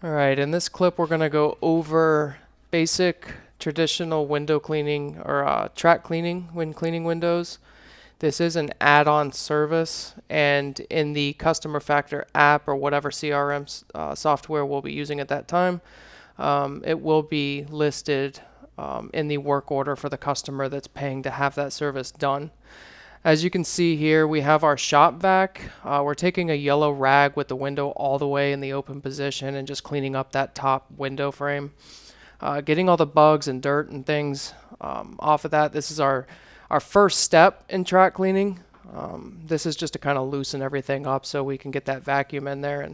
Alright, in this clip we're going to go over basic traditional window cleaning or track cleaning when cleaning windows. This is an add-on service, and in the Customer Factor app or whatever CRM software we'll be using at that time, it will be listed in the work order for the customer that's paying to have that service done. As you can see here, we have our shop vac. We're taking a yellow rag with the window all the way in the open position and just cleaning up that top window frame. Getting all the bugs and dirt and things off of that. This is our first step in track cleaning. This is just to kind of loosen everything up so we can get that vacuum in there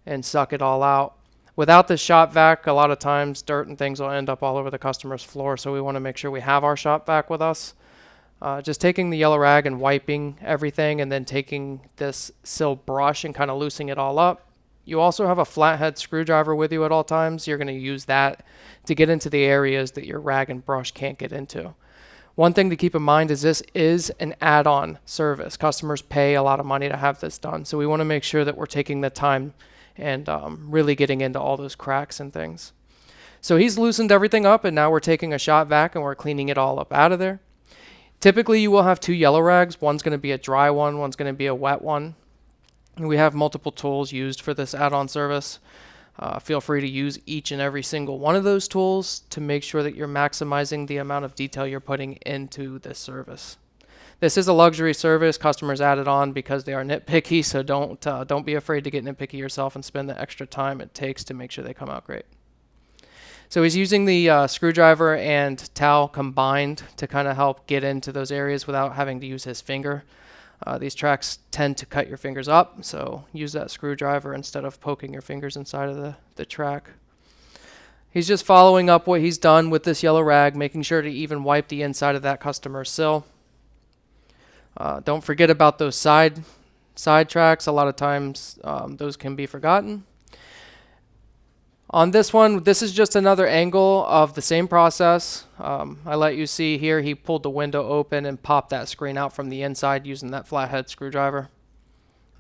and suck it all out. Without the shop vac, a lot of times dirt and things will end up all over the customer's floor, so we want to make sure we have our shop vac with us. Just taking the yellow rag and wiping everything, and then taking this sill brush and kind of loosening it all up. You also have a flathead screwdriver with you at all times. You're going to use that to get into the areas that your rag and brush can't get into. One thing to keep in mind is this is an add-on service. Customers pay a lot of money to have this done, so we want to make sure that we're taking the time and really getting into all those cracks and things. So he's loosened everything up, and now we're taking a shop vac and we're cleaning it all up out of there. Typically, you will have two yellow rags. One's going to be a dry one, one's going to be a wet one. And we have multiple tools used for this add-on service. Feel free to use each and every single one of those tools to make sure that you're maximizing the amount of detail you're putting into this service. This is a luxury service. Customers add it on because they are nitpicky, so don't be afraid to get nitpicky yourself and spend the extra time it takes to make sure they come out great. So he's using the screwdriver and towel combined to kind of help get into those areas without having to use his finger. These tracks tend to cut your fingers up, so use that screwdriver instead of poking your fingers inside of the track. He's just following up what he's done with this yellow rag, making sure to even wipe the inside of that customer's sill. Don't forget about those side tracks. A lot of times those can be forgotten. On this one, this is just another angle of the same process. I let you see here, he pulled the window open and popped that screen out from the inside using that flathead screwdriver.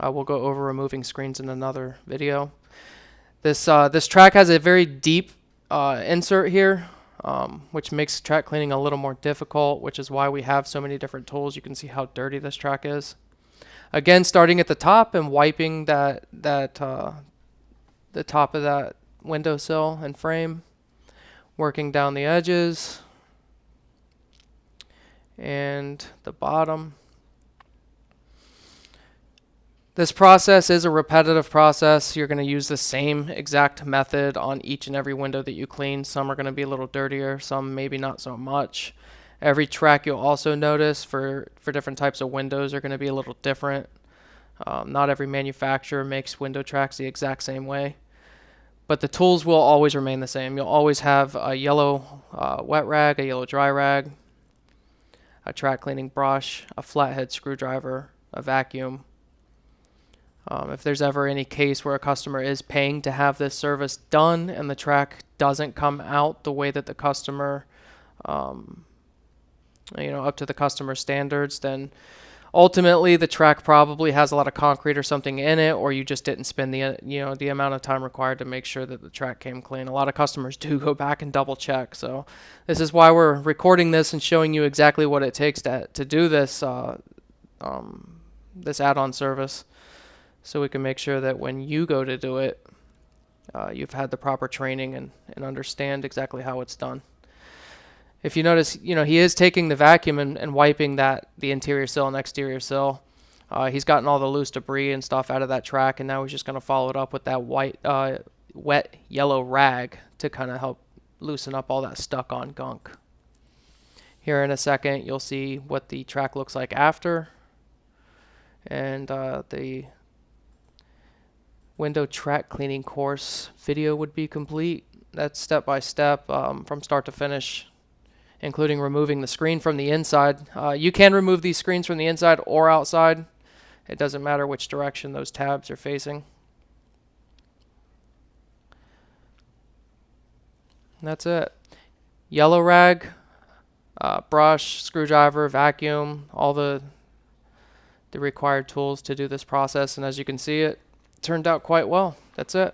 We'll go over removing screens in another video. This track has a very deep insert here, which makes track cleaning a little more difficult, which is why we have so many different tools. You can see how dirty this track is. Again, starting at the top and wiping the top of that windowsill and frame, working down the edges and the bottom. This process is a repetitive process. You're going to use the same exact method on each and every window that you clean. Some are going to be a little dirtier, some maybe not so much. Every track you'll also notice for different types of windows are going to be a little different. Not every manufacturer makes window tracks the exact same way. But the tools will always remain the same. You'll always have a yellow wet rag, a yellow dry rag, a track cleaning brush, a flathead screwdriver, a vacuum. If there's ever any case where a customer is paying to have this service done and the track doesn't come out the way that the customer, up to the customer standards, then ultimately the track probably has a lot of concrete or something in it, or you just didn't spend the amount of time required to make sure that the track came clean. A lot of customers do go back and double check. So this is why we're recording this and showing you exactly what it takes to do this this add-on service, so we can make sure that when you go to do it, you've had the proper training and understand exactly how it's done. If you notice, he is taking the vacuum and wiping the interior sill and exterior sill. He's gotten all the loose debris and stuff out of that track, and now he's just going to follow it up with that wet yellow rag to kind of help loosen up all that stuck-on gunk. Here in a second, you'll see what the track looks like after, and the window track cleaning course video would be complete. That's step by step from start to finish, including removing the screen from the inside. You can remove these screens from the inside or outside. It doesn't matter which direction those tabs are facing. And that's it. Yellow rag, brush, screwdriver, vacuum, all the required tools to do this process. And as you can see, it turned out quite well. That's it.